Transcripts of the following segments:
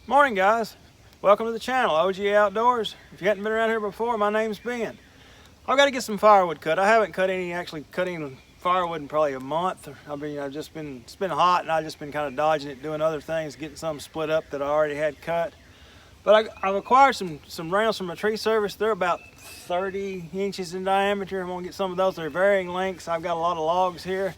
Morning guys, welcome to the channel, OG Outdoors. If you hadn't been around here before, my name's Ben. I've got to get some firewood cut. I haven't actually cut any firewood in probably a month. It's been hot and I've just been kind of dodging it, doing other things, getting some split up that I already had cut. But I've acquired some rounds from a tree service. They're about 30 inches in diameter. I'm gonna get some of those. They're varying lengths. I've got a lot of logs here.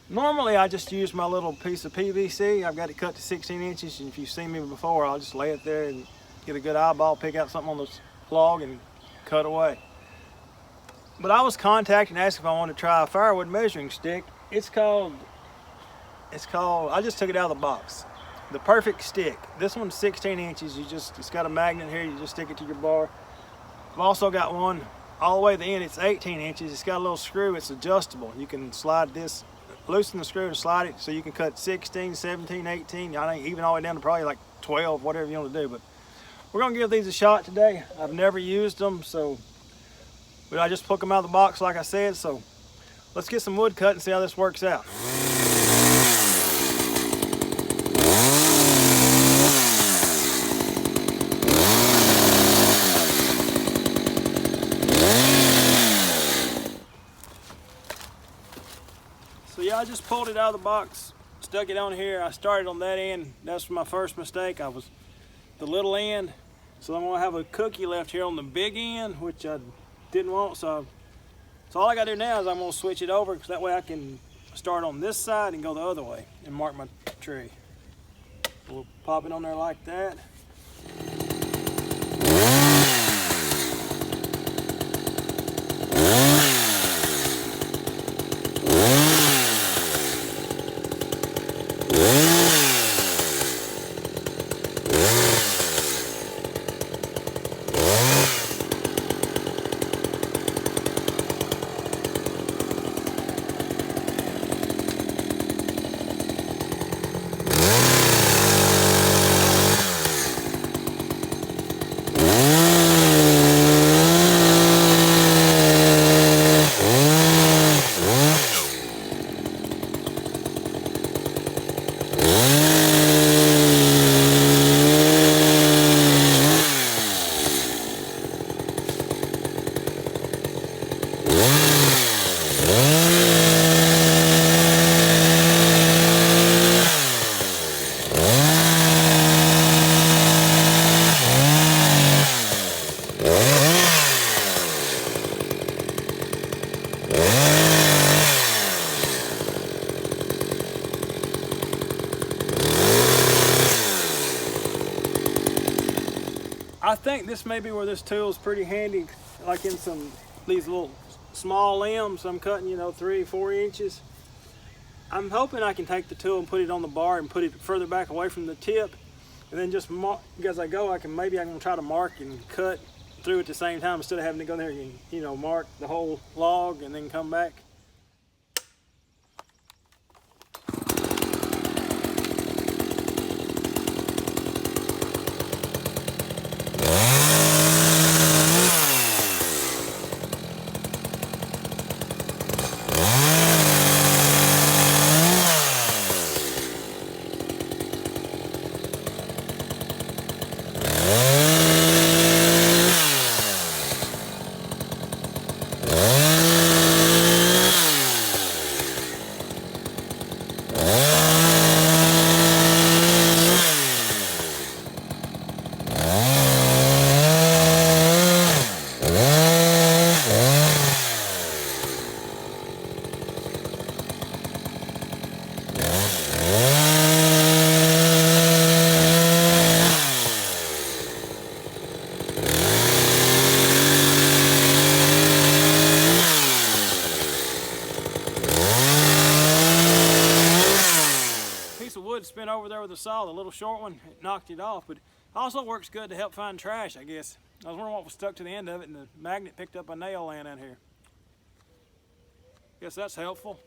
Normally I just use my little piece of PVC. I've got it cut to 16 inches, and if you've seen me before, I'll just lay it there and get a good eyeball, pick out something on this log and cut away. But I was contacted and asked if I wanted to try a firewood measuring stick. It's called, I just took it out of the box. The Perfect Stick. This one's 16 inches. It's got a magnet here, you just stick it to your bar. I've also got one all the way to the end, it's 18 inches. It's got a little screw, it's adjustable. You can slide this, loosen the screw and slide it so you can cut 16, 17, 18, I think even all the way down to probably like 12, whatever you want to do. But we're gonna give these a shot today. I've never used them, but I just took them out of the box like I said, so let's get some wood cut and see how this works out. So yeah, I just pulled it out of the box, stuck it on here. I started on that end. That's my first mistake. I was the little end. So I'm gonna have a cookie left here on the big end, which I didn't want. So all I gotta do now is I'm gonna switch it over, because that way I can start on this side and go the other way and mark my tree. We'll pop it on there like that. I think this may be where this tool is pretty handy, like in these little small limbs I'm cutting, 3-4 inches. I'm hoping I can take the tool and put it on the bar and put it further back away from the tip, and then just as I go, I'm gonna try to mark and cut through at the same time, instead of having to go there and mark the whole log and then come back. Spin over there with the saw, the little short one, it knocked it off, but also works good to help find trash, I guess. I was wondering what was stuck to the end of it, and the magnet picked up a nail laying out here. Guess that's helpful.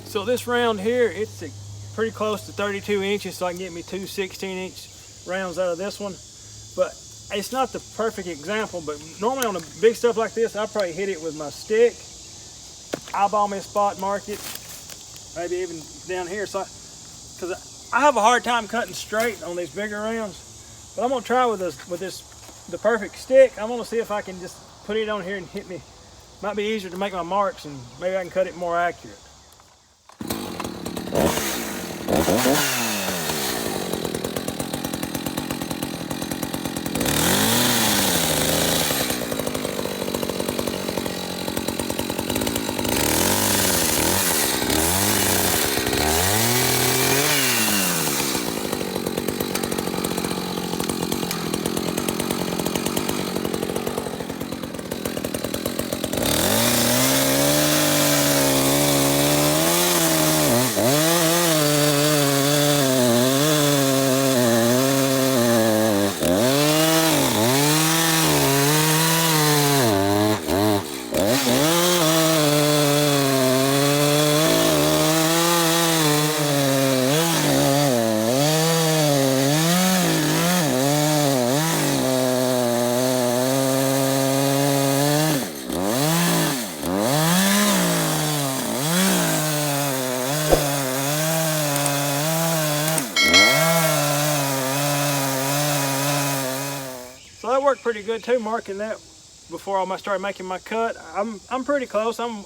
So this round here, it's pretty close to 32 inches, so I can get me two 16-inch rounds out of this one. But it's not the perfect example, but normally on the big stuff like this, I probably hit it with my stick, eyeball me a spot, mark it, maybe even down here. So, because I have a hard time cutting straight on these bigger rounds, but I'm gonna try with the perfect stick. I'm gonna see if I can just put it on here and hit me. Might be easier to make my marks, and maybe I can cut it more accurate. So that worked pretty good too, marking that before I started making my cut. I'm pretty close. I'm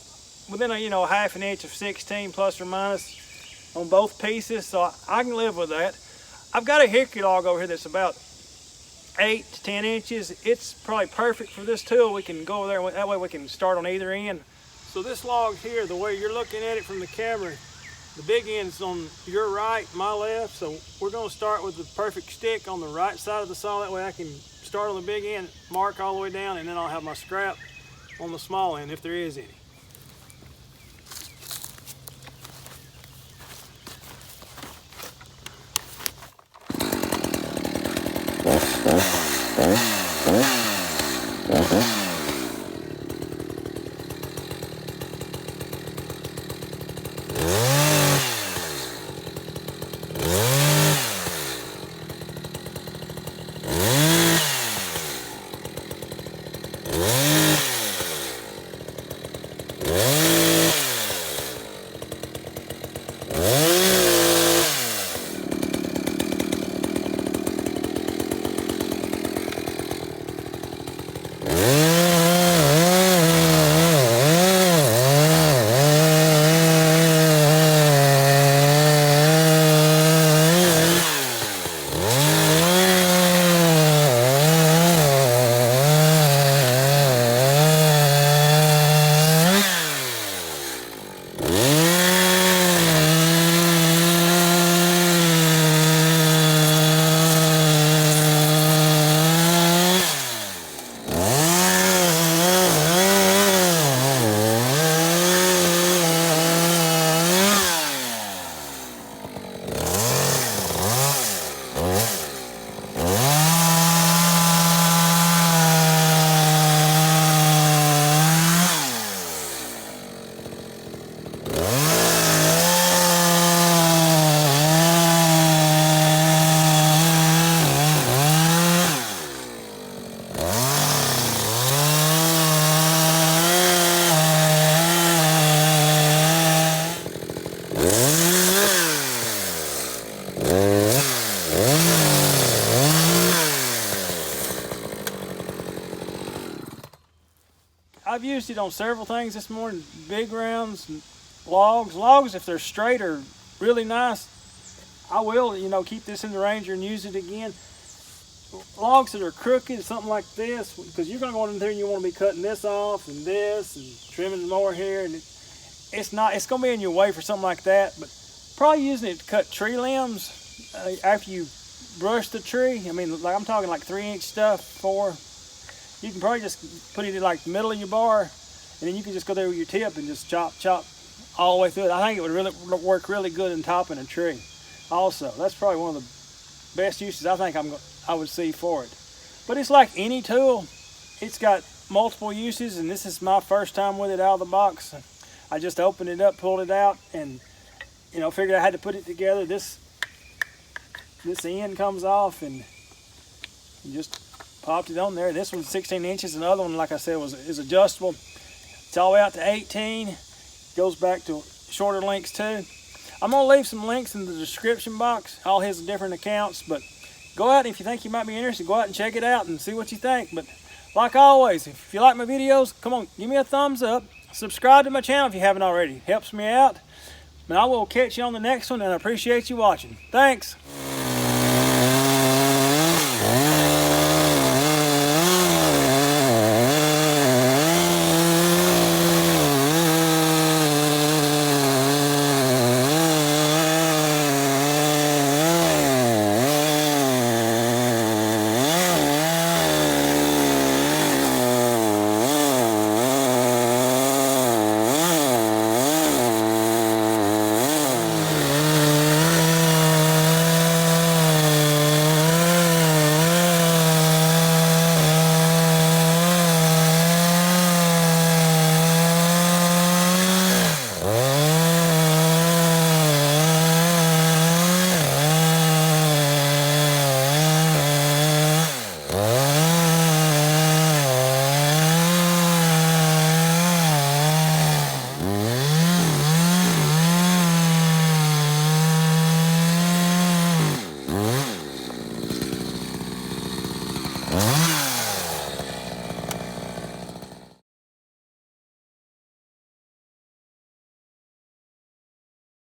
within a half an inch of 16 plus or minus on both pieces, so I can live with that. I've got a hickory log over here that's about 8 to 10 inches. It's probably perfect for this tool. We can go over there, that way we can start on either end. So this log here, the way you're looking at it from the camera, the big end's on your right, my left, so we're going to start with the perfect stick on the right side of the saw. That way I can start on the big end, mark all the way down, and then I'll have my scrap on the small end if there is any. I've used it on several things this morning. Big rounds, logs. Logs, if they're straight, are really nice. I will, keep this in the Ranger and use it again. Logs that are crooked, something like this, because you're going to go in there and you want to be cutting this off and this and trimming more here, and it's going to be in your way for something like that. But probably using it to cut tree limbs after you brush the tree. I mean, like I'm talking like 3-inch stuff, 4. You can probably just put it in like the middle of your bar, and then you can just go there with your tip and just chop all the way through it. I think it would really work really good in topping a tree. Also, that's probably one of the best uses I think I would see for it. But it's like any tool. It's got multiple uses, and this is my first time with it out of the box. I just opened it up, pulled it out, and you know, figured I had to put it together. This end comes off and you just popped it on there. This one's 16 inches. Another one, like I said, is adjustable. It's all the way out to 18. Goes back to shorter links too. I'm gonna leave some links in the description box, all his different accounts, but go out, and if you think you might be interested, go out and check it out and see what you think. But like always, if you like my videos, come on, give me a thumbs up. Subscribe to my channel if you haven't already. Helps me out. And I will catch you on the next one, and I appreciate you watching. Thanks.